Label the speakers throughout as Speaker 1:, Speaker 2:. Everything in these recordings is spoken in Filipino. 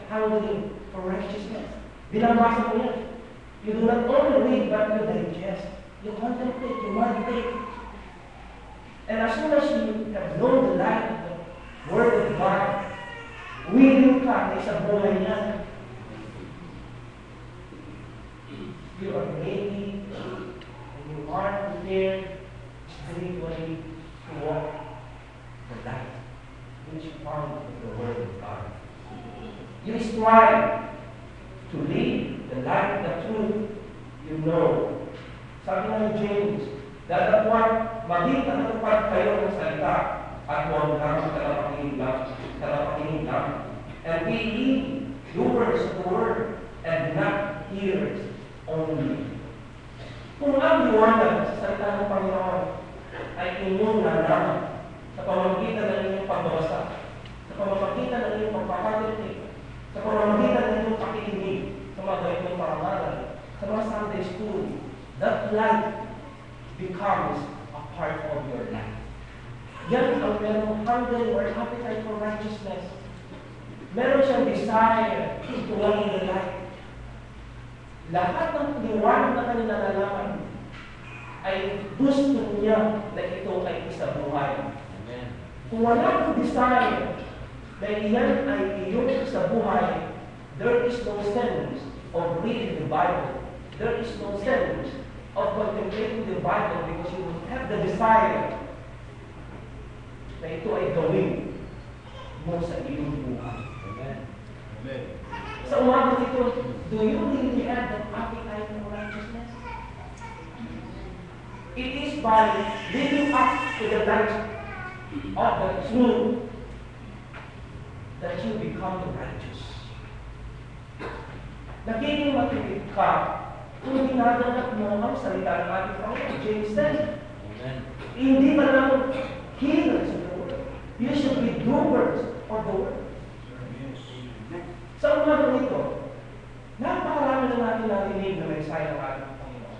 Speaker 1: hungering for righteousness. Binabasa mo yan. You do not only read, but you digest. You contemplate, you meditate. And as soon as you have known the light of the Word of God, willing ka na isang buhay niya, you are ready and you are prepared spiritually to walk the light which is found in the Word of God. You strive to live the light of the truth you know. Sabi ng James, datapwat maging natupad kayo ng salita at huwag lang talapakinig lang. And be ye doers of the word and not hearers only. Kung ang liwanag sa salita ng Panginoon ay inyong nalaman sa pamamagitan ng inyong pagbabasa, sa pamamagitan ng inyong pagpapalitik, sa pamamagitan ng inyong pakikinig, sa mga ganitong parangalan, sa mga Sunday school, that light becomes a part of your life. Yan ang merong hunger or appetite for righteousness. Meron siyang desire to walk in the light. Lahat ng liwanag na kanyang nalalaman ay gusto niya na ito ay isa buhay. Amen. Kung wala kang desire na iyan ay iyong isa buhay, there is no sense of reading the Bible. There is no sense of contemplating the Bible because you will have the desire na ito ay gawin mo sa iyong buhay. Amen. Amen. Sa umaga ito, do you really have that appetite for righteousness? It is by living up to the light of the truth that you become righteous. Nagiging matipid ka kung ginaganap mo ang salita ng ating Panginoon. James said, amen. Hindi ka lang hearers of the word. You should be doers of the word. Sa umaga nito, napakarami na natin narinig na mensahe ng ating Panginoon.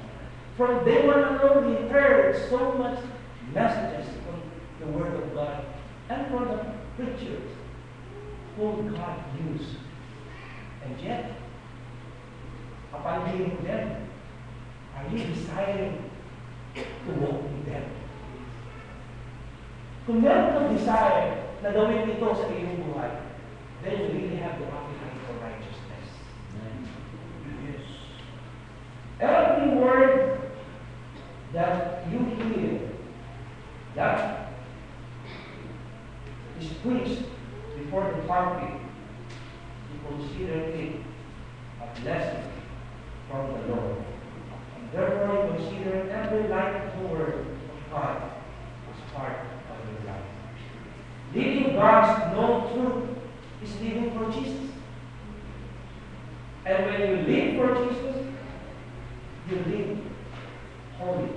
Speaker 1: From day one alone, we heard so much messages from the Word of God and from the preachers whom God used. And yet, upon hearing them, are you desiring to walk with them? Kung meron kang desire na gawin ito sa iyong buhay, then you really have the appetite for righteousness. Yes. Every word that you hear, that is preached before the pulpit, you consider it a blessing from the Lord. And therefore, you consider every light word of God as part of your life. Living God's known truth is living for Jesus. And when you live for Jesus, you live holy.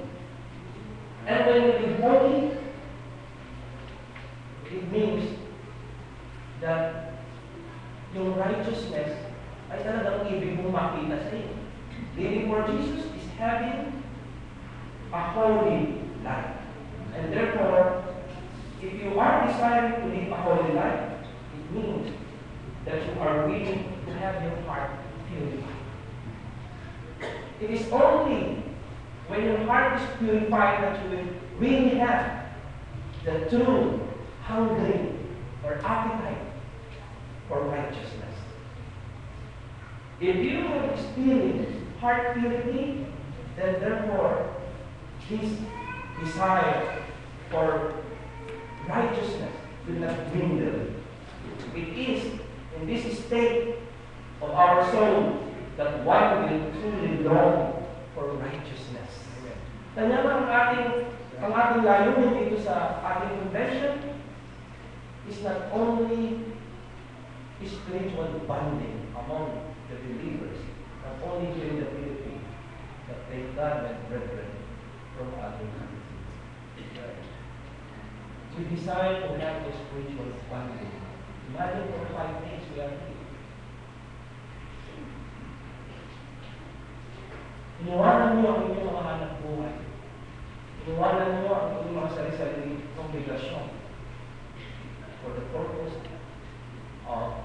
Speaker 1: And when you live holy, it means that yung righteousness ay talagang ibig mong makita sa iyo. Living for Jesus is having a holy life. And therefore, if you are desiring to live a holy life, it means that you are willing to have your heart purified. It is only when your heart is purified that you will really have the true hungry or appetite for righteousness. If you have experienced heart purity, then therefore this desire for righteousness will not dwindle. It is in this state of our soul that one will truly long for righteousness. Kanya ang ating layunin dito sa ating convention is not only spiritual bonding among the believers, not only here in the Philippines, but thank God that brethren from other countries. We decide to have a spiritual bonding. Imagine for 5 days we are here. Iniwanan niyo ang inyong mga anak buhay. Iniwanan niyo ang inyong mga sarili-sarili kongregasyon for the purpose of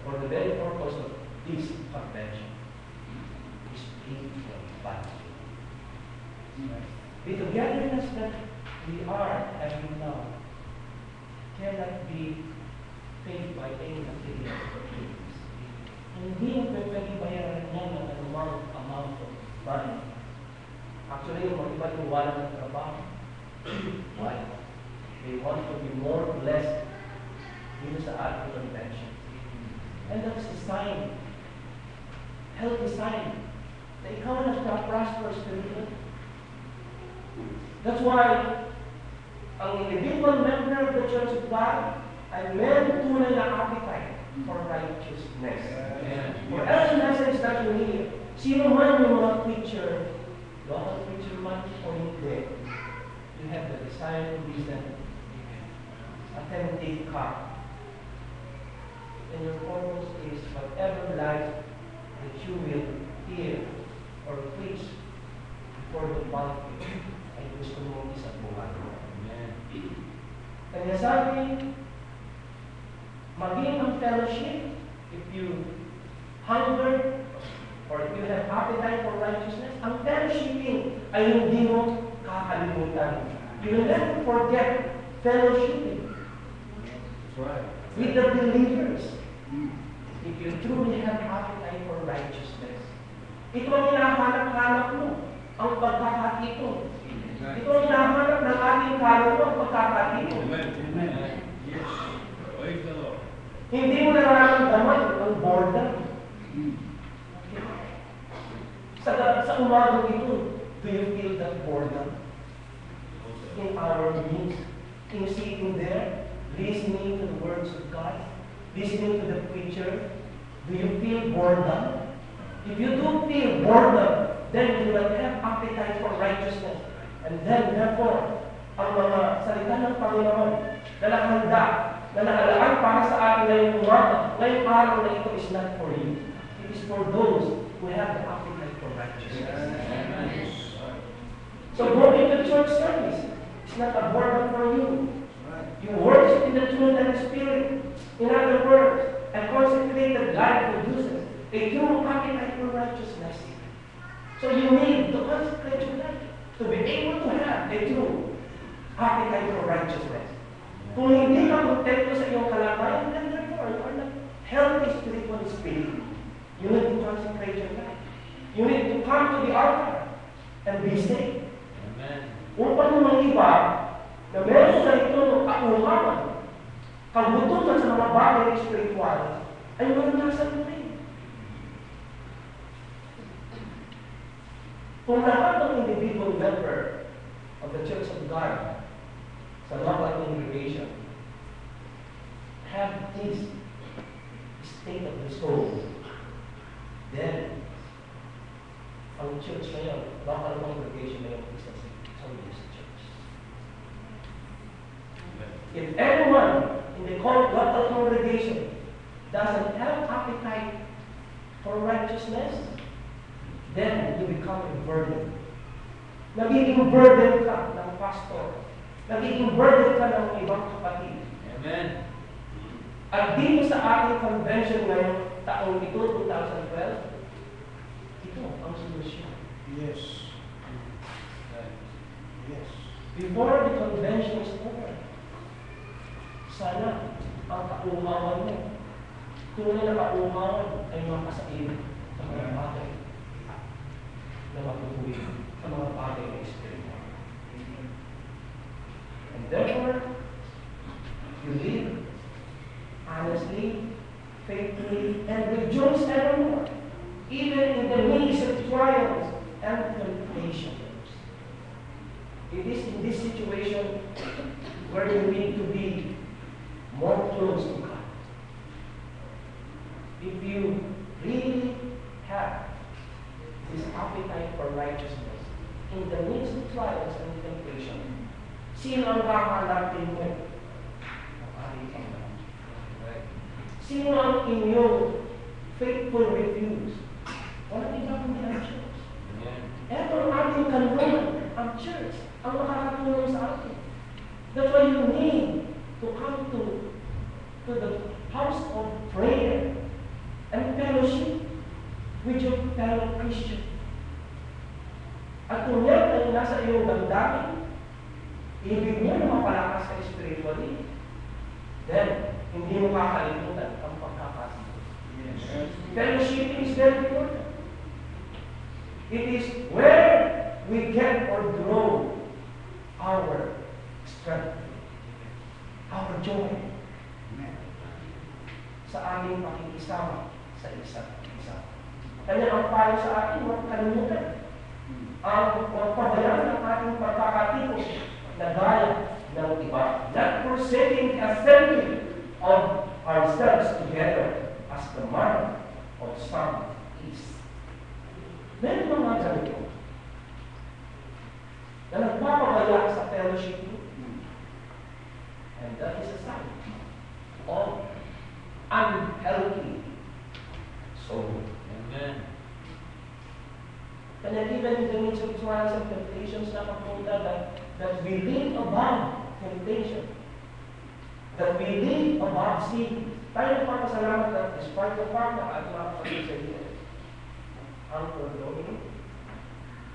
Speaker 1: for the very purpose of this convention is beautiful but the togetherness that we are having now cannot be paid by any material things. Hindi mo pwede bayaran yan ng anumang amount of money. Actually, yung mga iba tiwala ng trabaho. Why? They want to be more blessed dito sa ating convention. And that's a sign, healthy sign, na ikaw nagka-prosper spiritually. That's why ang individual member of the Church of God ay meron tunay na appetite for righteousness. For every message that you hear, sino man yung mga preacher, local preacher man o hindi, you have the desire to listen, attentive ka. And your purpose is whatever life that you will hear or preach before the pulpit ay gusto mo isang buhay. Kaya sabi, maging ang fellowship, if you hunger or if you have appetite for righteousness, ang fellowshipping ay hindi mo kakalimutan. You will never forget fellowshipping. That's right. With the believers. If you truly have appetite for righteousness. Ito ang hinahanap-hanap mo, ang pagkakatipon. Ito ang hinahanap ng ating kaluluwa, ang pagkakatipon.
Speaker 2: Amen. Yes. Praise the Lord.
Speaker 1: Hindi mo nararamdaman ang boredom. Okay. Sa umagang ito, do you feel that boredom? In our midst, in sitting there, listening to the words of God, listening to the preacher, do you feel boredom? If you don't feel boredom, then you will have appetite for righteousness. And then, therefore, ang mga salita ng Panginoon na nakahanda, na nakalaan para sa atin ngayong umaga, ngayong araw na ito is not for you. It is for those who have the appetite for righteousness. So going to church service is not a burden for you. You worship in the truth and the Spirit. In other words, a consecrated life produces a true appetite for righteousness. So you need to consecrate your life to be able to have a true appetite for righteousness. Kung hindi ka kontento sa iyong kalagayan, then therefore you are not healthy spiritual spirit. You need to consecrate your life. You need to come to the altar and be saved.
Speaker 2: Amen.
Speaker 1: Upang mga iba na meron sa ito ng kaumangan, kagutuman sa mga bagay na spiritual, ay maranasan mo rin. Kung lahat ng individual member of the Church of God sa local congregation have this state of the soul, then ang church na yun, local congregation na yun, is a Sunday church. If everyone in the local congregation doesn't have appetite for righteousness, then you become a burden. Nagiging burden ka ng pastor. Nagiging burden ka ng ibang kapatid.
Speaker 2: Amen.
Speaker 1: At dito sa ating convention ngayong taong ito, 2012, ito ang solusyon.
Speaker 3: Yes. Yes.
Speaker 1: Before the convention is over, sana ang kaumawan mo, tunay na kaumawan ay mapasain sa mga bagay na matutuwi, sa mga bagay na espiritual. And therefore, you live honestly, faithfully, and rejoice evermore, even in the midst of trials and temptations. It is in this situation where you need to be more close to God. If you really have this appetite for righteousness in the midst of trials and temptation, sino ang kakalapin mo? Ang ating Panginoon. Sino ang inyong faithful refuse? Walang iba kundi ang church. Ito ang ating kanlunan, ang church, ang makakatulong sa atin. That's why you need to come to the house of prayer with your fellow Christian. At kung yan ay nasa iyong damdamin, ibig mo na mapalakas ka spiritually, then hindi mo kakalimutan ang pagkakasito. Fellowship is very important. It is where we get or grow our strength, our joy, sa aming pakikisama sa isa't isa. Kanya ang payo sa atin, huwag kalimutan ang pagpabayaan ng ating pagkakatipos na gaya ng iba. Not forsaking the assembly of ourselves together as the manner of some is. Meron mga ganito na nagpapabaya sa fellowship mo. And that is a sign of unhealthy soul.
Speaker 2: Amen.
Speaker 1: And then even in the midst of trials and temptations, nakapunta that we live above temptation. That we live above sin. Tayo nagpapasalamat that despite the fact na at makapagod sa iyo, Uncle Dominic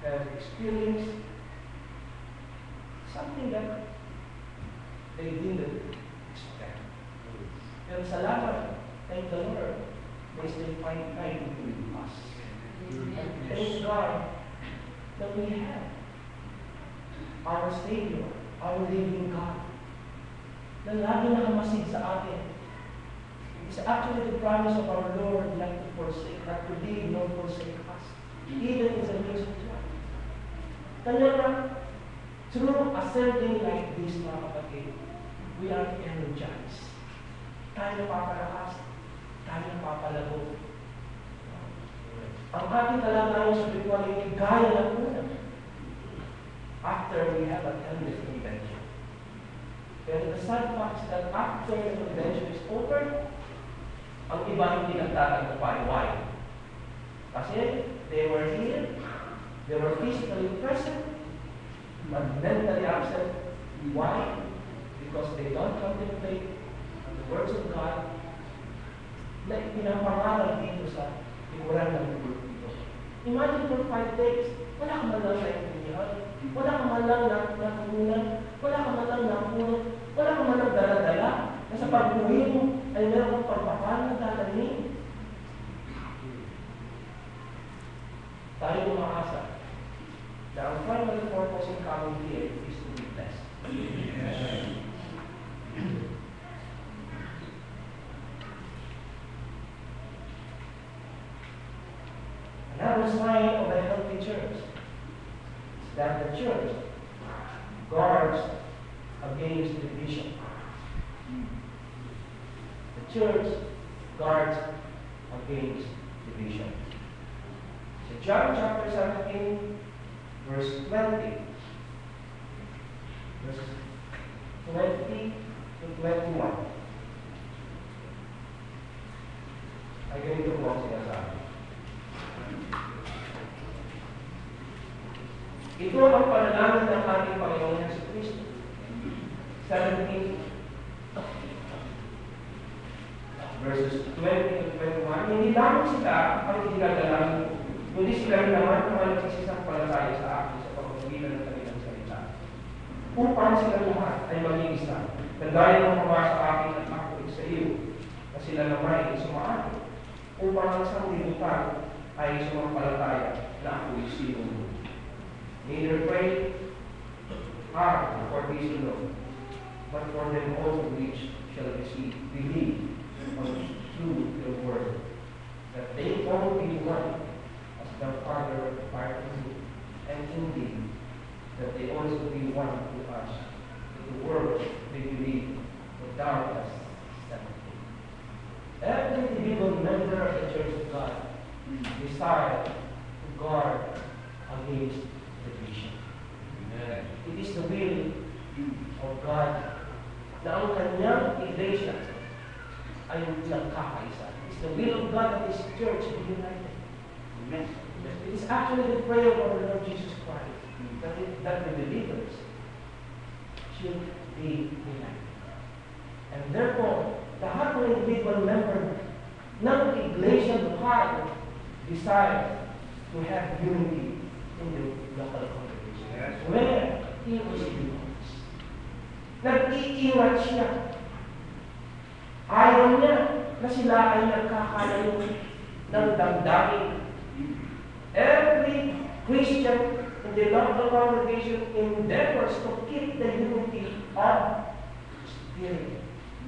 Speaker 1: has experienced something that they didn't expect. Pero salamat, thank the Lord, they still find time to be with us. Thank God that we have our Savior, our living God, na lagi nakamasid sa atin. It's actually the promise of our Lord not to forsake, not to leave nor forsake us, even in the midst of trials. Kanya na, through a serving like this, mga kapatid, we are energized. Tayo napapalakas, tayo napapalago. Ang ating kalagayan sa spirituality, gaya ng una, after we have attended the convention. Pero the sad fact is that after the convention is over, ang iba hindi nagtatagpapay. Why? Kasi they were here, they were physically present, but mentally absent. Why? Because they don't contemplate the words of God na ipinapangaral dito sa ikuran ng group dito. Imagine for 5 days, wala ka man lang naintindihan, wala ka man lang natutunan, wala ka man lang napunod, wala ka man lang dala-dala, na sa pag-uwi mo ay meron kang pagpapal na dalanin. Tayo umaasa na ang primary purpose in coming here is to be blessed. Another sign of a healthy church is that the church guards against division. The church guards against division. So John chapter 17, verse 20. Verses 20 to 21. Ay ganito po ang sinasabi. Ito ang panalangin ng ating Panginoon Jesucristo. 17 verses 20 to 21. Hindi lamang sila ang dinadalangin ko, kundi sila rin naman ang mga nagsisampalataya sa akin sa pagpapagitan ng kanilang salita. Upang sila lahat ay maging isa, na dahil mo kama sa akin at ako sa iyo, na sila naman ay sumaakin, upang ang sanglibutan ay sumampalataya na ako'y sino mo. Neither pray hard for these alone, but for them also which shall believe through the word, that they all be one, as the Father apart from me, and in thee, that they also be one to us, that the world may believe that thou hast sent me. Every individual member of the Church of God desire to guard against division. It is the will of God na ang kanyang iglesia ay nagkakaisa. It's the will of God that His church be united. Amen. It is actually the prayer of our Lord Jesus Christ that the believers should be united. And therefore, lahat ng individual member ng iglesia lokal desire to have unity in the local congregation.
Speaker 2: Yes.
Speaker 1: Where he was belongs. Nag-iingat siya. Ayaw niya na sila ay nagkakalayo ng damdamin. Every Christian in the local congregation endeavors to keep the unity of Spirit.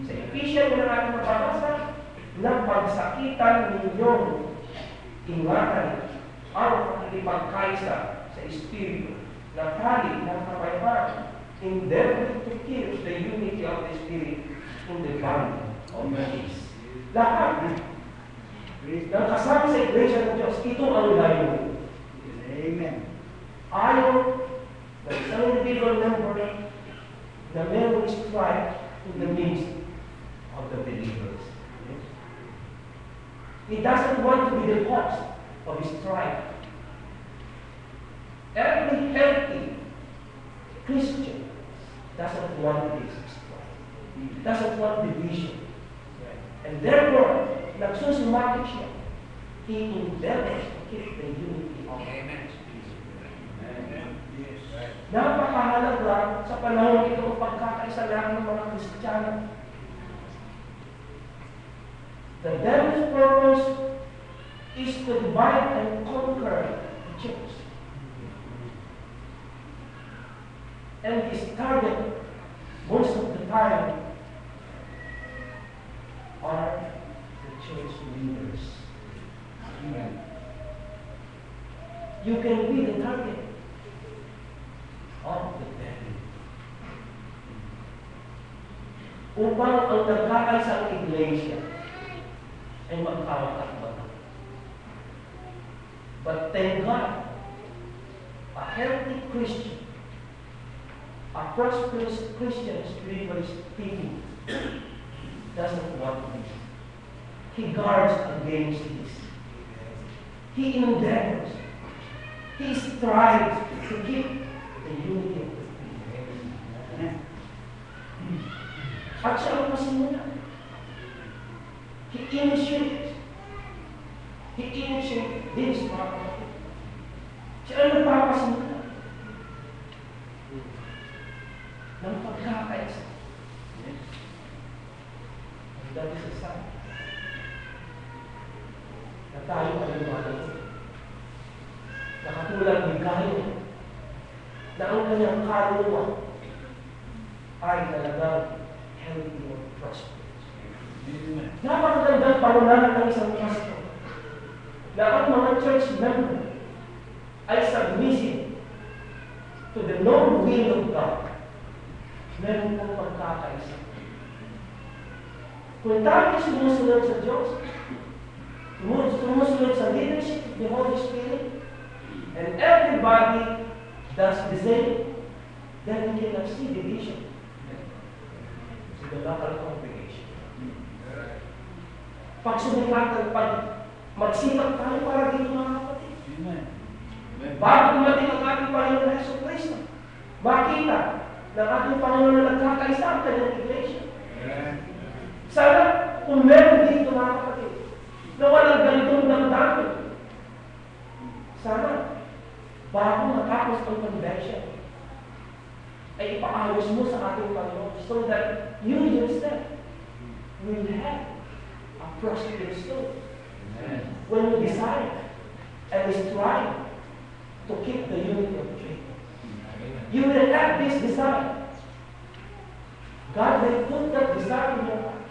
Speaker 1: Sa Ephesians na natin mababasa, na pagsakitan ninyong ingatan ang pakikipagkaisa sa Espiritu na tali ng kapayapaan, endeavoring to keep the unity of the Spirit in the body of peace. Lahat ng kasama sa Iglesia ng Diyos, ito ang layunin.
Speaker 3: Amen.
Speaker 1: Ayaw na isang individual member na merong strife in the midst of the believers. He doesn't want to be the cause of strife. Every healthy Christian doesn't want this strife. Doesn't want division. And therefore, nagsusumakit siya. He endeavors to keep the unity of
Speaker 2: Amen.
Speaker 1: Napakahalaga sa panahon ito ang pagkakaisa lang ng mga Kristiyano. The devil's purpose is to divide and conquer the church. And his target, most of the time, are the church leaders.
Speaker 3: Amen.
Speaker 1: You can be the target of the devil. Upang ang nagkakaisang iglesia ay magkawat-akbat. But thank God, a healthy Christian, a prosperous Christian, spiritually speaking, doesn't want this. He guards against this. He endeavors. He strives to keep the unity of the people. At siya ang pasimula. He initiates this, mga kapatid. Siya ang nagpapasimula ng pagkakaisa. And that is a sign na tayo ay lumalang. Nakatulad ni Cain, na ang kanyang kaluluwa ay talagang healthy or prosperous. Napakagandang pangunahan ng isang pastor na ang mga church member ay submissive to the known will of God. Meron pong pagkakaisa. Kung tayo sumusunod sa Diyos, sumusunod sa leadership of the Holy Spirit, and everybody does the same, then we cannot see division in the local congregation. Pag sumikatan, pag magsikap tayo para dito, mga kapatid. Bago dumating ang ating Panginoon na Hesus Kristo, makita na ating Panginoon na nagkakaisa ang kanyang iglesia. Sana, kung meron dito, mga kapatid, na walang ganitong damdamin, sana, bago matapos ang convention, ay ipaayos mo sa ating Panginoon so that you yourself will have a prosperous soul. When you decide and strive to keep the unity of faith, you will have this desire. God will put that desire in your heart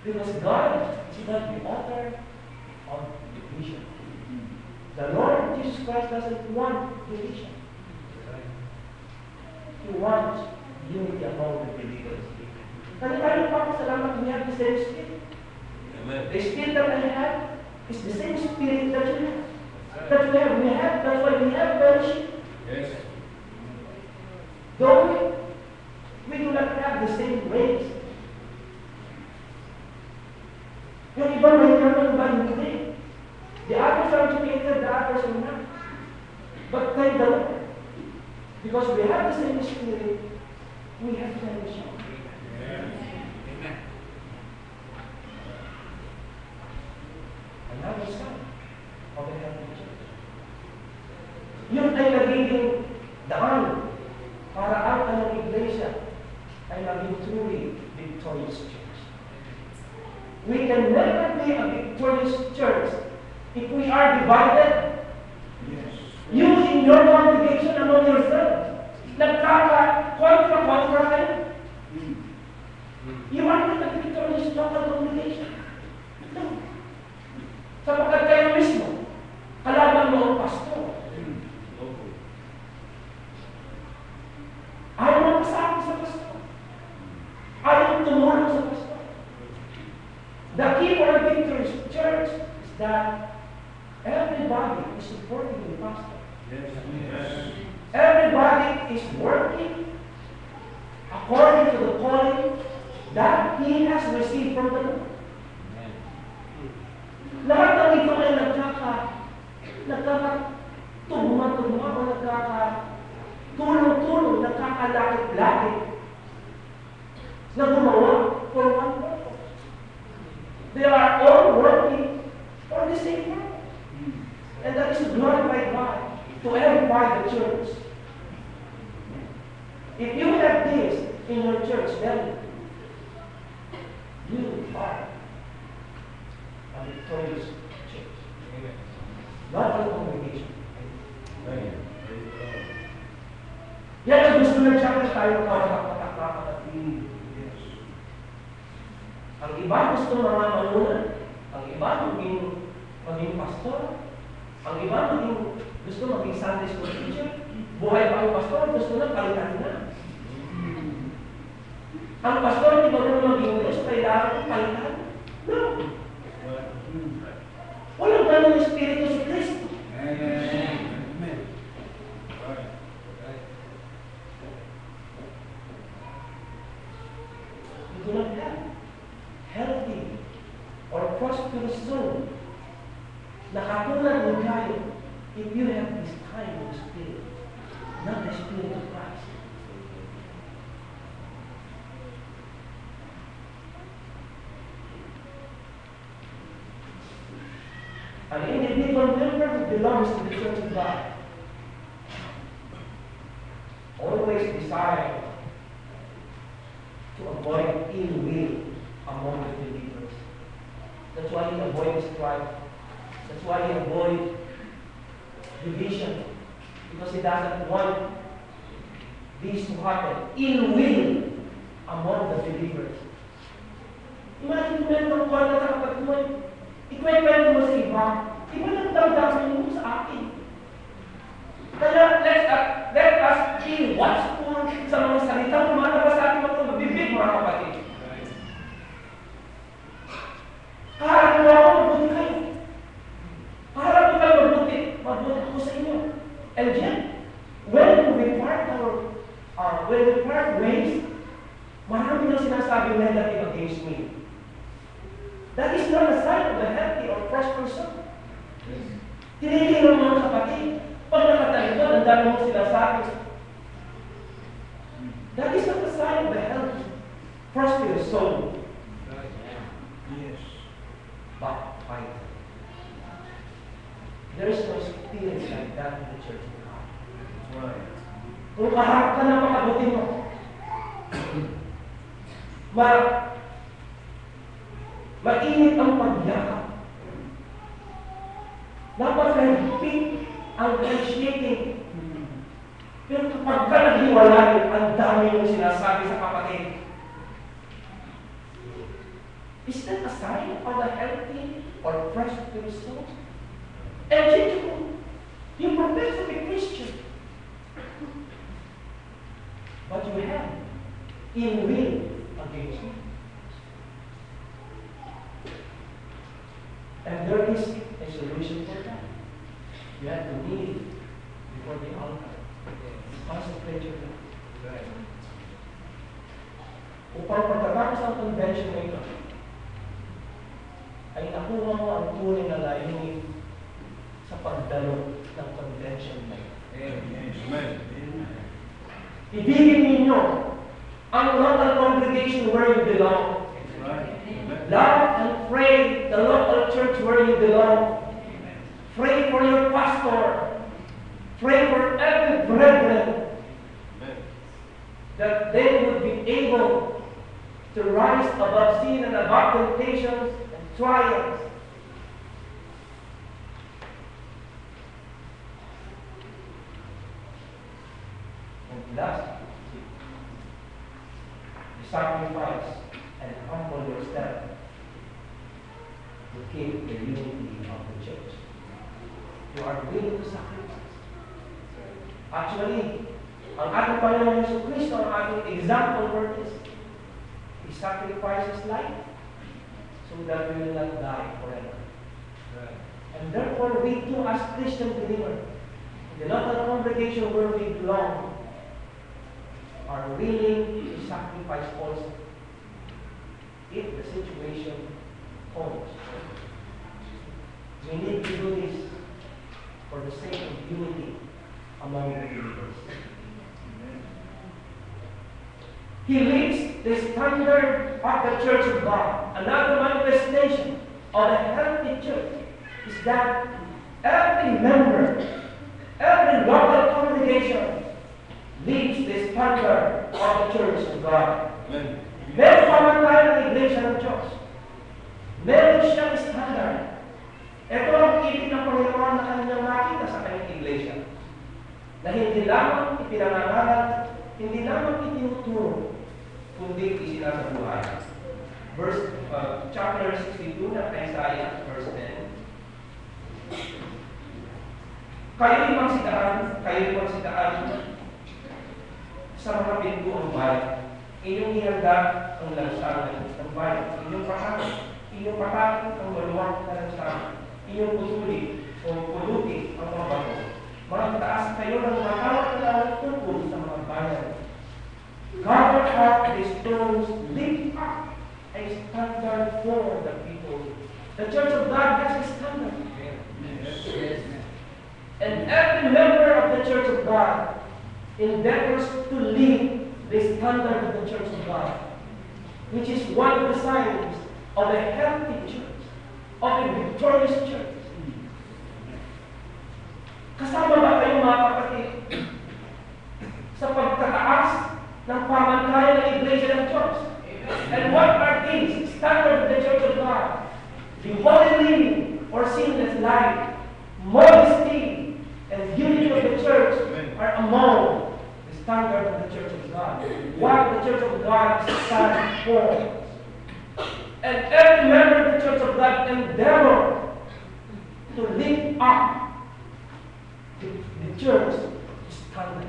Speaker 1: because God is not the author of division. The Lord Jesus Christ doesn't want division. He wants unity among the believers. Kaya tayo papasalamat, we have the same spirit. The spirit that I have is the same spirit that you have. That we have. That's why we have fellowship.
Speaker 2: Yes.
Speaker 1: Though we do not have the same ways. Yung iba may naman ba hindi? The others are educated, the others are not. But thank the Lord. Because we have the same spirit, we have fellowship. Another sign to be a victorious church if we are divided.
Speaker 3: Yes.
Speaker 1: You in your congregation among yourselves, nagkaka-kontra-kontra kayo. You are not a victorious local congregation. No. Sapagkat kayo mismo, kalaban mo ang pastor. Ayaw mo kasama sa pastor. Ayaw tumulong sa pastor. The key for a victorious church is that everybody is supporting the pastor.
Speaker 3: Yes.
Speaker 1: Everybody is working according to the calling that he has received from the Lord. Lahat ng ito ay nagkakatugma-tugma o nagkakatulong-tulong, nagkakalakit-lakit na gumawa for one purpose. They are all working for the same purpose. And that is to glorify God, to edify the church. If you have this in your church, then you are a victorious church. Not a congregation. Yan ang gusto ng church tayo kapatak-kapatak. Ang iba gusto mga manunan, ang iba maging pastor, ang iba gusto maging Sunday school teacher, buhay pa ang pastor, gusto na palitan na. Ang pastor hindi marunong mag-English, kailangan palitan. No. Walang ganun ng Espiritu sa Kristo.
Speaker 3: Amen.
Speaker 1: You do not have healthy or prosperous soul na katulad ng kayo if you have this kind of spirit, not the Spirit of Christ. An individual member who belongs to the Church of God always desire to avoid ill will among the believers. That's why he avoids strife. That's why he avoids division. Because he doesn't want this to happen. Ill will among the believers. Imagine mo lang kung ano sa kapatid mo. Ikwento mo sa iba. Iba lang damdamin mo sa akin. Kaya let us be watchful sa mga salitang lumalabas sa ating mga bibig, mga kapatid. Harap mo ako, mabuti kayo. Harap mo kayo, mabuti ako sa inyo. And yet, when we part ways, marami nang sinasabi negative against me. That is not a sign of a healthy or prosperous soul. Tinitingnan ng mga kapatid, pag nakatalikod, ang dami mong sinasabi. That is not a sign of a healthy, prosperous soul.
Speaker 3: Yes.
Speaker 1: Backfire. There is no experience like that in the Church of God.
Speaker 3: Right.
Speaker 1: Kung kaharap ka na makabuti mo, mainit ang pagyakap. Napaka-higpit ang handshaking. Pero kapag ka naghiwalay, ang dami mong sinasabi sa kapatid. Is that a sign of a healthy or prosperous soul? And you profess to be Christian. But you have ill will against you. And there is a solution for that. You have to kneel before the altar. Consecrate your life. Upang pagkatapos ng convention na ito, ay nakuha mo ang tunay na layunin sa pagdalo ng convention na ito.
Speaker 3: Amen.
Speaker 1: Ibigin ninyo ang local congregation where you belong. Love and pray the local church where you belong. Pray for your pastor. Pray for every brethren that they would be able to rise above sin and above temptations and trials. And last, you sacrifice and humble yourself to keep the unity of the church. You are willing to sacrifice. Actually, ang ating Panginoon Yesu Cristo, ang ating example for this, He sacrificed His life so that we will not die forever. And therefore, we too, as Christian believers, in the local congregation where we belong, are willing to sacrifice also if the situation calls. We need to do this for the sake of unity among the believers. He leads the standard of the Church of God. Another manifestation of a healthy church is that every member, every local congregation leads the standard of the Church of God.
Speaker 3: Amen.
Speaker 1: Meron pa man tayo ng Iglesia ng Diyos. Meron siyang standard. Ito ang ibig ng Panginoon na kanyang makita sa kanyang Iglesia. Na hindi lamang ipinangaral, hindi lamang itinuturo, kundi isinasabuhay. Chapter 62 ng Isaiah, verse 10. Kayo'y magsitaan sa mga pinto ang bayan. Inyong ihanda ang lansangan ng bayan. Inyong patakin ang maluwang na lansangan. Inyong pulutin ang mga bato. Magtaas kayo ng matawag na tungkol sa mga bayan. Cover up the stones, lift up a standard for the people. The Church of God has a standard.
Speaker 2: Yes.
Speaker 1: And every member of the Church of God endeavors to live the standard of the Church of God, which is one of the signs of a healthy church, of a victorious church. Kasama ba kayo mga kapatid sa pagtataas ng pamantayan ng Iglesia ng Diyos? And what are these standards of the Church of God? The holy living or sinless life, modesty, and unity of the church are among the standards of the Church of God. What the Church of God stands for. And every member of the Church of God endeavor to lift up the church standard.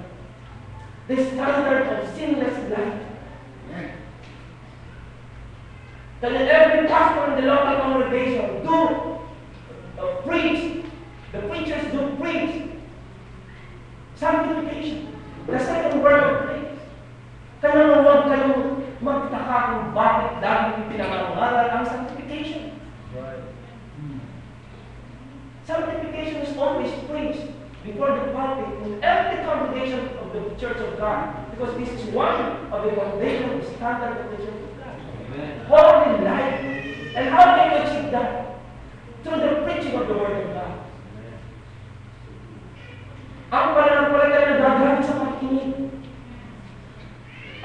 Speaker 1: The standard of sinless life. That every pastor in the local congregation preach. The preachers do preach sanctification. The second word of praise. Kaya huwag kayong magtaka kung bakit dahil pinangalangalan ang sanctification.
Speaker 2: Right.
Speaker 1: Sanctification is always preached before the pulpit in every congregation of the Church of God, because this is one of the foundational standards of the Church of God.
Speaker 2: Amen.
Speaker 1: Holy life. And how can you achieve that? Through the preaching of the Word of God. Ang pananampalataya na gagamit sa pakikinig.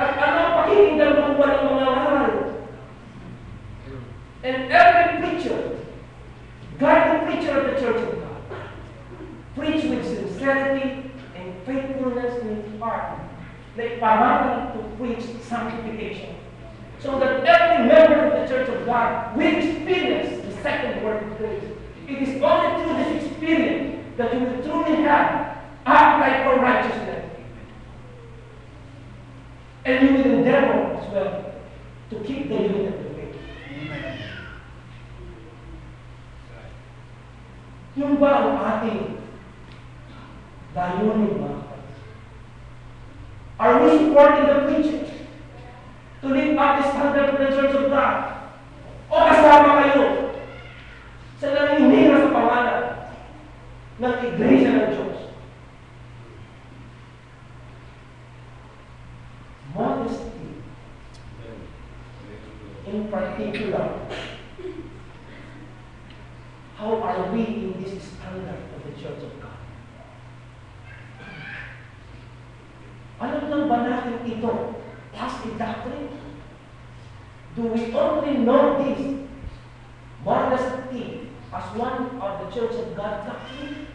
Speaker 1: At ang pakikinggan kung walang mga aral. And every preacher, godly preacher of the Church of God, preach with sincerity and faithfulness in his heart, like pamanang to preach sanctification. So that every member of the Church of God will experience the second word of grace. It is only through this experience that you will truly have appetite for righteousness. And you will endeavor as well to keep the unity of the faith.
Speaker 3: Amen.
Speaker 1: Yung ba ang ating layunin, mga kapatid? Are we supporting the preachers to lift up the standard of the Church of God? O kasama kayo sa nanginira sa pangalan ng Iglesia ng Diyos? Modesty, in particular, how are we in this standard of the Church of God? Alam lang ba natin ito as a doctrine? Do we only know this modesty as one of the Church of God doctrine?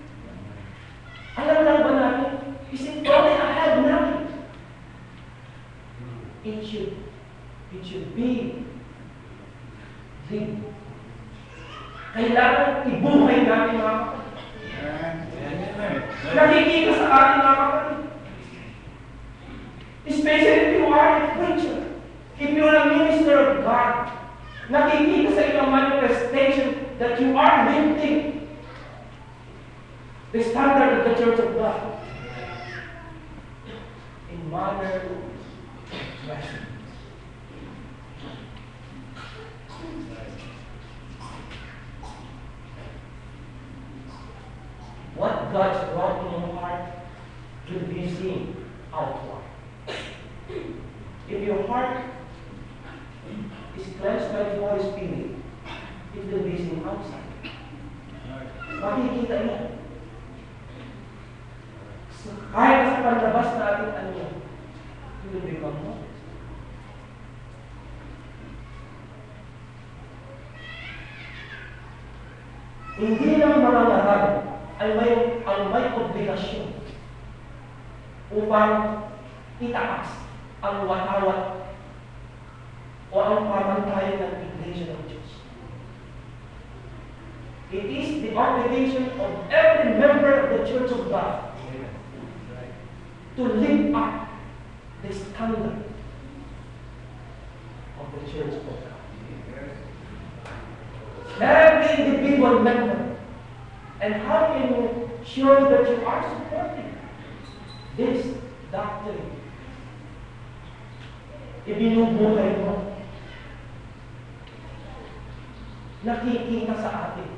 Speaker 1: Alam lang ba natin? Is it only ahead natin? It should be lived. Kailangan ibuhay natin mga kapatid. Nakikita sa atin mga kapatid. Especially if you are a preacher, if you are a minister of God, nakikita sa iyong manifestation that you are lifting the standard of the Church of God in modern dressing. What God's brought in your heart will be seen outward. If your heart is cleansed by the Holy Spirit, it will be seen outside. Makikita niya. So, kahit sa panlabas natin ano yan, it will become more. Hindi lang mga narag ang may obligasyon upang itaas ang watawat o ang pamantayan ng Iglesia ng Diyos. It is the obligation of every member of the Church of God to lift up the standard of the Church of God. Every individual member. And how can you show that you are supporting this doctrine? Ibinubuhay mo. Nakikita sa atin.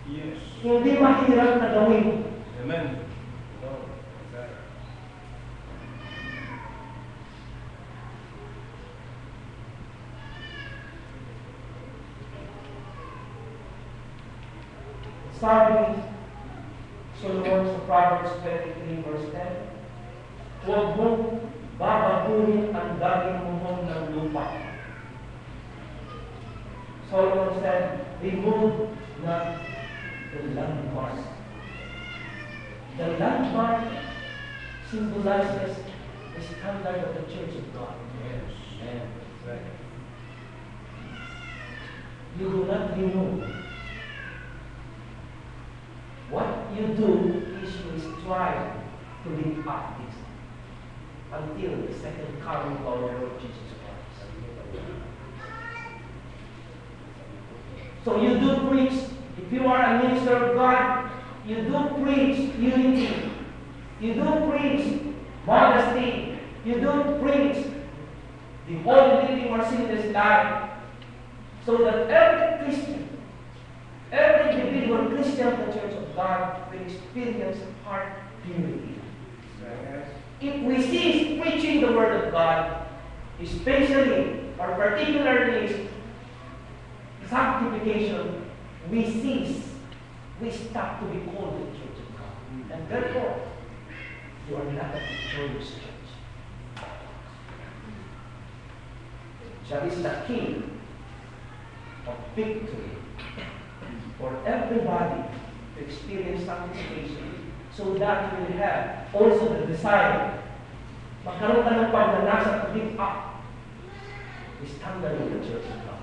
Speaker 3: Yes.
Speaker 1: Hindi mahirap na gawin.
Speaker 3: Amen.
Speaker 1: Sabi Solomon sa Proverbs 23 verse 10, huwag mong babaguhin ang daging muhong ng lupa. Solomon said, remove not the landmark. The landmark symbolizes the standard of the Church of God.
Speaker 3: Yes. Right.
Speaker 1: You do not remove. What you do is you strive to live up this until the second coming of our Lord Jesus Christ. So you do preach, if you are a minister of God, you do preach unity. You do preach modesty. You do preach the holy living or sinless life. So that every Christian, every individual Christian of the Church of God will experience heart purity. If we cease preaching the Word of God, especially or particularly sanctification, we stop to be called the Church of God. And therefore, you are not a victorious church. That is the key of victory for everybody to experience sanctification, so that you will have also the desire magkaroon ka ng pagnanasa to lift up the standard of the Church of God.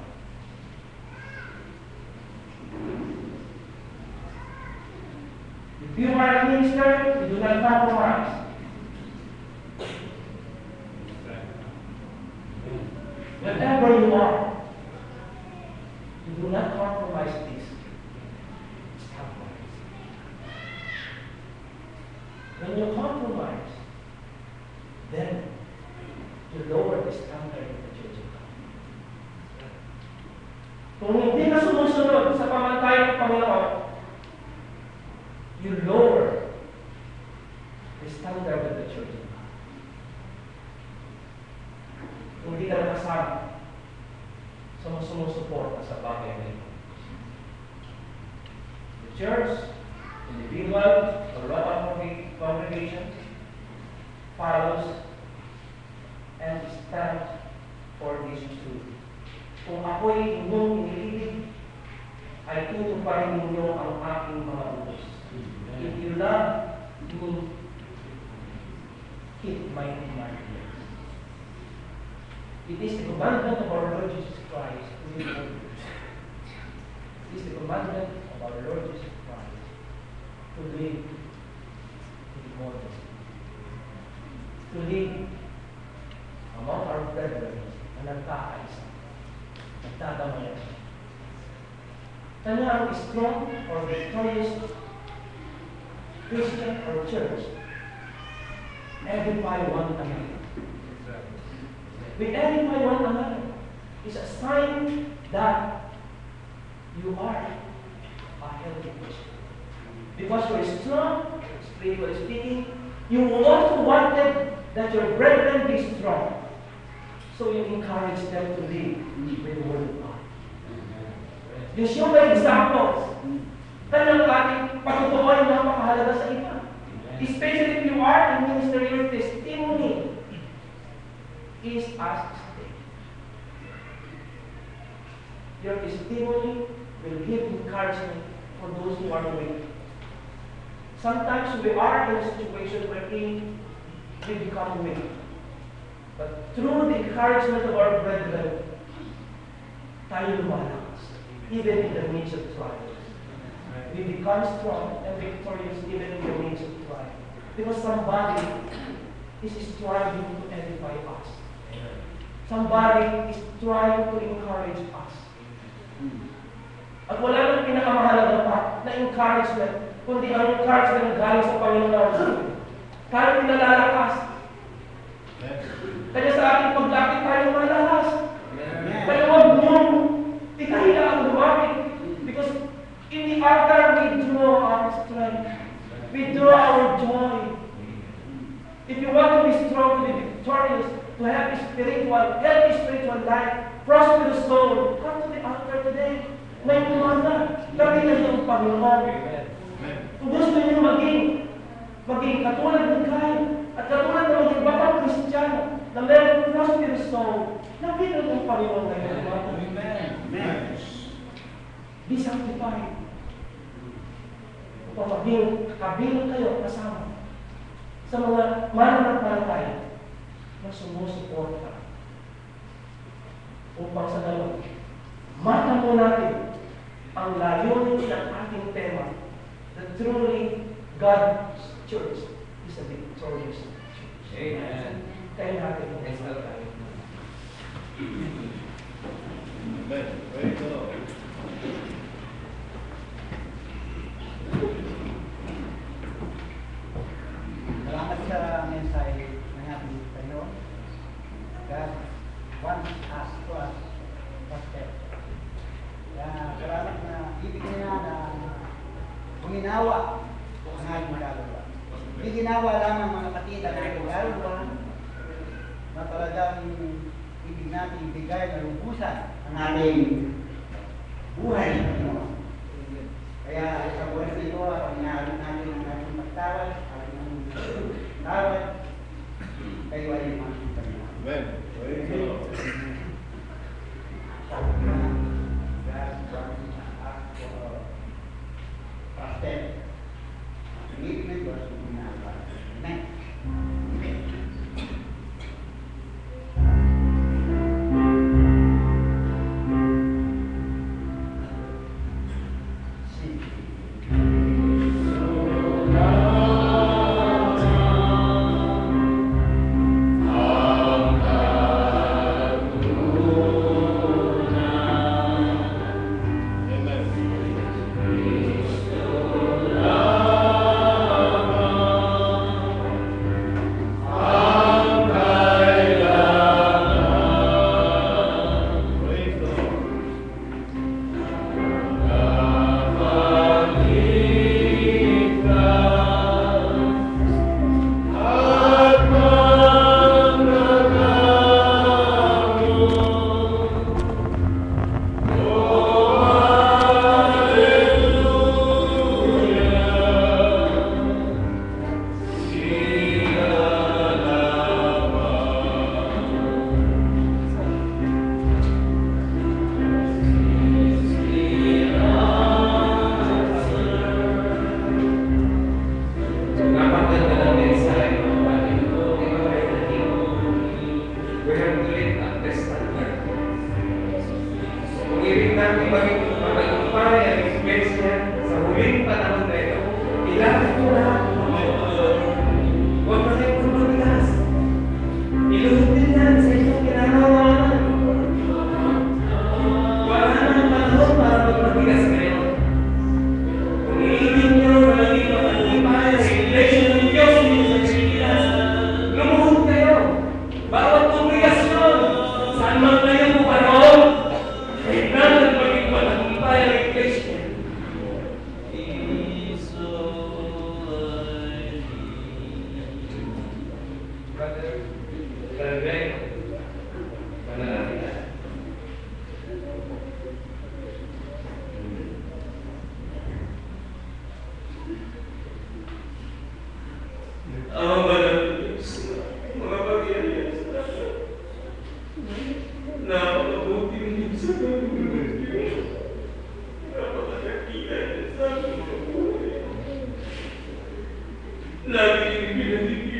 Speaker 1: If you are a minister, you do not compromise. Wherever you are, you do not compromise this. When you compromise, then you lower the standard of the Church of God. Kung hindi ka sumusunod sa pamantayan ng Panginoon, you lower the standard of the Church of God. Kung hindi ka nakasama sa sumusuporta sa bagay na ito. The church, individual, or local congregation follows and stands for this truth. Kung ako'y inyong inilig ay tutuparin ninyo ang aking mga utos. If you love me, keep my commandments. It is the commandment of our Lord Jesus Christ to live holy. It is the commandment of our Lord Jesus Christ to live modest. To live among our brethren na nagkakaisa, nagtadamayan. Kanya ang strong or victorious Christian or church edify one another. We edify one another. It's a sign that you are a healthy Christian. Because you're strong, spiritually speaking, you also wanted that your brethren be strong. So you encourage them to live with the Word of God. You show by examples. Kanyang ating patutuan na napakahalaga sa iba. Especially if you are in ministry, your testimony is as stake. Your testimony will give encouragement for those who are weak. Sometimes we are in a situation wherein we become weak. But through the encouragement of our brethren, tayo lumalakas, even in the midst of trials. We become strong and victorious even in the midst of trial. Because somebody is striving to edify us. Somebody is trying to encourage us. At wala nang pinakamahalaga pa na encouragement, kundi ang encouragement galing sa Panginoon natin. Tayo pinalalakas. Kaya sa ating paglapit tayo malakas. Kaya huwag mong ikahiya ang lumapit. Because in the altar we draw our strength. We draw our joy. If you want to be strong, to be victorious, to have a healthy spiritual life, prosperous soul, come to the altar today. May kumanda. Lapitan niyo ang Panginoon. Kung gusto niyo maging katulad ng Cain, at katulad ng mga iba pang Kristiyano, na mayroong prosperous soul, lapitan niyo ang Panginoon ngayon. Amen. Be sanctified. Upang maging kabilang kayo kasama sa mga mananampalataya na sumusuporta upang sa ganon matamo natin ang layunin ng ating tema that truly God's church is a victorious church.
Speaker 3: Amen.
Speaker 1: Kaya natin ang tayo.
Speaker 3: Amen. Praise the Lord.
Speaker 2: Salamat sa mensahe ng ating Panginoon. God wants us to us prosper. Kaya salamat na ibig niya na ginawa ang ating kaluluwa. Hindi ginawa lamang mga kapatid ang ating kaluluwa na talagang ibig natin ibigay na lubusan ang ating buhay. Kaya sa buhay nito, ang inaalok natin ang ating magtawad, tawad, kayo ay makikita niyo.
Speaker 3: Amen. Praise the Lord.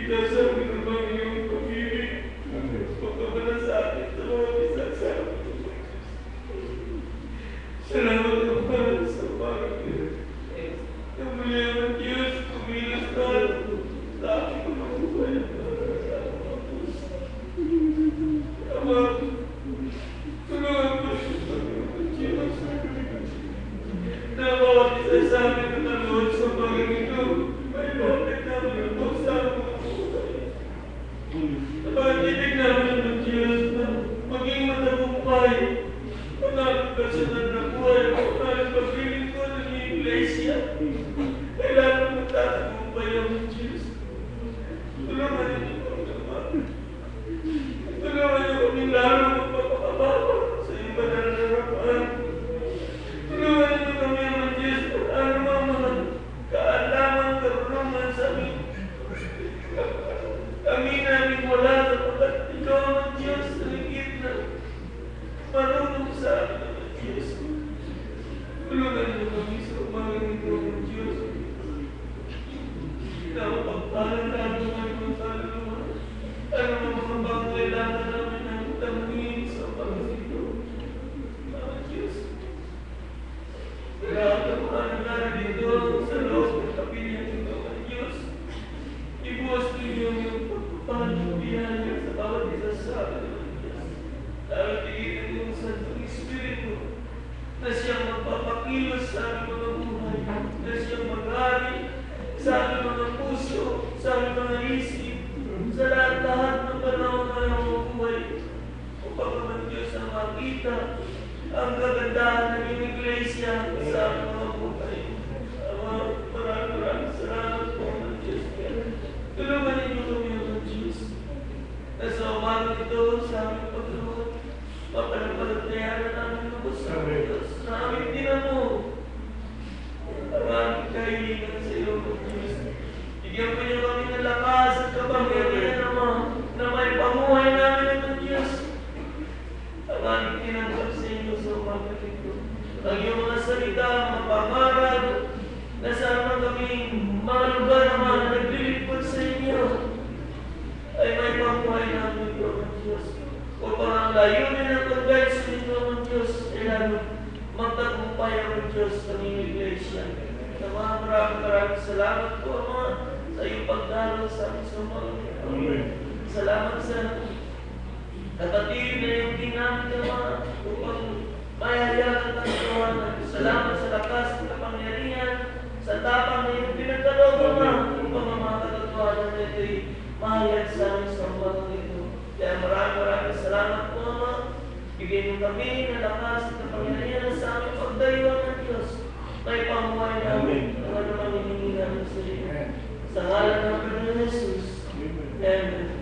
Speaker 4: Itasabi ko ba iyong pag-ibig? Pagkamalasakit sa mga pinagsasabi ko. Salamat ang para sa pag-ibig. Ang muli ang Diyos, kumilos na sa aking mga buhay at para sa mga puso. Ama, tulungan mo siya sa mga Diyos. Na bawat isa sa amin na nanood sa Panginoon, may bakit namin ito sa mga buhay. Pag-ibig namin ng Diyos na maging matagumpay, pag-alagkasanan ng buhay mo, at pag-ibig ko ng Iglesia, kailangan magtatagumpay ang Diyos. Tulungan niyo kami naman. Tulungan niyo kami lalo magpapakabawa sa iyong banal na harapan. Tulungan niyo kami ang Diyos at ano mga kaalaman, karunungan sa amin. Kami namin wala sapagkat ikaw ang Diyos na higit na marunong sa amin ang Diyos. Tulungan niyo kami sa umagang ito ng Diyos. Na mapagpalan namin ang mga kaluluwa. Ano mga pangkailangan namin ang tamangin sa pag-ito. Ang Diyos. Lahat ang mga narito sa loob ng kapilyang ito ang Diyos. Ibuwas ninyo yung pagpapalang biyaya sa bawat isa sa amin ng Diyos. Dahil tigilin yung Santong Espiritu na siyang magpapakilos sa aming mga buhay, na siyang mag-ari sa aming mga puso, sa aming mga isip, sa lahat ng panahon na mga buhay. Upang naman Diyos ang makita ang kagandahan ng iyong Iglesia sa aming mga buhay. Maraming salamat po ng Diyos. Tulungan ninyo kami ng Diyos na sa umagang ito sa aming pagluhod, mapanampalataya namin lubos sa Diyos na aming tinamo ang aming kahilingan sa iyo ng Diyos. Bigyan po niyo kami ng lakas at kapangyarihan naman na may pamuhay namin ng Diyos. Ang aming tinanggap sa inyo sa umagang ito. Ang iyong mga salita, mga pangarap, na sana kaming mga lugar naman na naglilipot sa inyo ay may pamuhay namin ito ng Diyos. Upang ang layunin at pag-guide sa inyo ng Diyos ay lalo magtagumpay ang Diyos ng inyong Iglesia. Sa mga maraming salamat po, Ama, sa iyong pagdalo sa aming sumalang ito. Salamat sa kapatid na iyong ginamit, Ama, upang mayayagan ang tawanan. Salamat sa lakas at kapangyarihan, sa tapang na iyong pinagkaloob, Ama, upang ang mga katotohanan na ito'y mahayag sa aming sumalang ito. Kaya maraming salamat po, Ama. Bigyan niyo kami ng lakas at kapangyarihan sa aming pagdayuhan ng Diyos. May pamuhay namin ang ano mang hinihingi namin sa iyo. Sa ngalan ng Panginoon Jesus. Amen.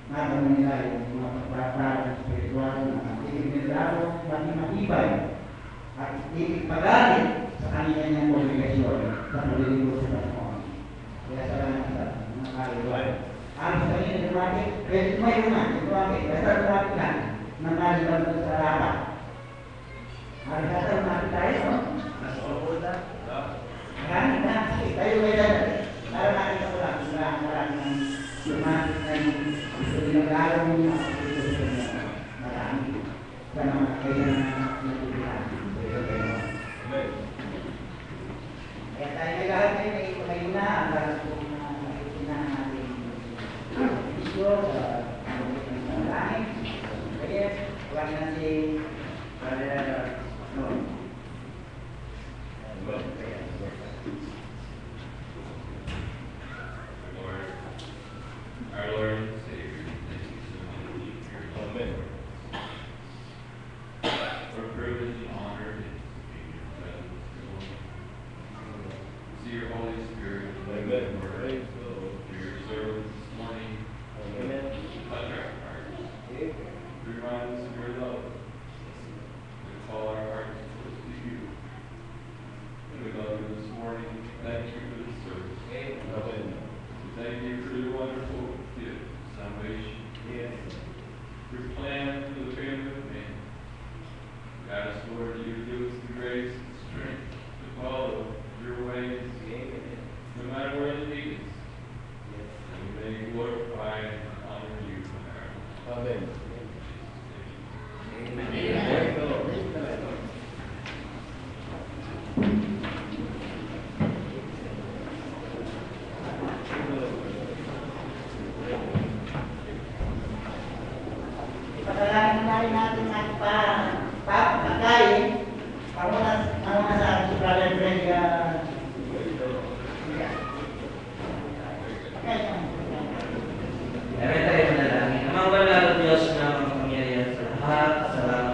Speaker 2: magano nila yung mga pagpapalang spiritual na ibig nila maging matibay at ibig pagalit sa kanilang komunikasyon sa paglilingkod sa Panginoon. Kaya salamat sa mga kaluluwa. Alis kami na dumapit, pwede may dumapit, basta dumapit lang, nangalibang sa rapat. Alis ka dumapit tayo, no? Maraming na, tayo may dala. Para nakita ko lang, maraming dumapit na yung gusto nilang lalong yung marami. Sa mga kailangan na natutunan. Kaya tayo may lahat ngayon may unahan para kung nakikinahan natin isyo sa langit. Kaya huwag natin para
Speaker 5: Lord, our Lord and Savior, thank you so much for your love.
Speaker 3: Amen.
Speaker 5: What a privilege and honor it is to be in your presence, Lord. See your Holy Spirit,
Speaker 3: Amen.
Speaker 5: Lord,
Speaker 3: Praise the Lord.
Speaker 5: through your service this morning,
Speaker 3: Amen.
Speaker 5: touch our hearts, remind us of your love, we call our hearts close to you. And we love you this morning. Thank you for this service.
Speaker 3: Amen.
Speaker 5: We thank you for your wonderful gift of salvation.
Speaker 3: Yes.
Speaker 5: Your plan for the family of man. We ask, Lord, you give us the grace and strength to follow your ways, no matter where they lead us. And we may glorify and honor you forever.
Speaker 3: Amen.
Speaker 5: In Jesus' name.
Speaker 3: Praise the Lord.
Speaker 2: ipatalangin na rin natin ang pagkain. Ang una sa akin si Brother Greg,
Speaker 1: Meron tayo manalangin. Amang banal na Diyos na makapangyarihan sa lahat, salamat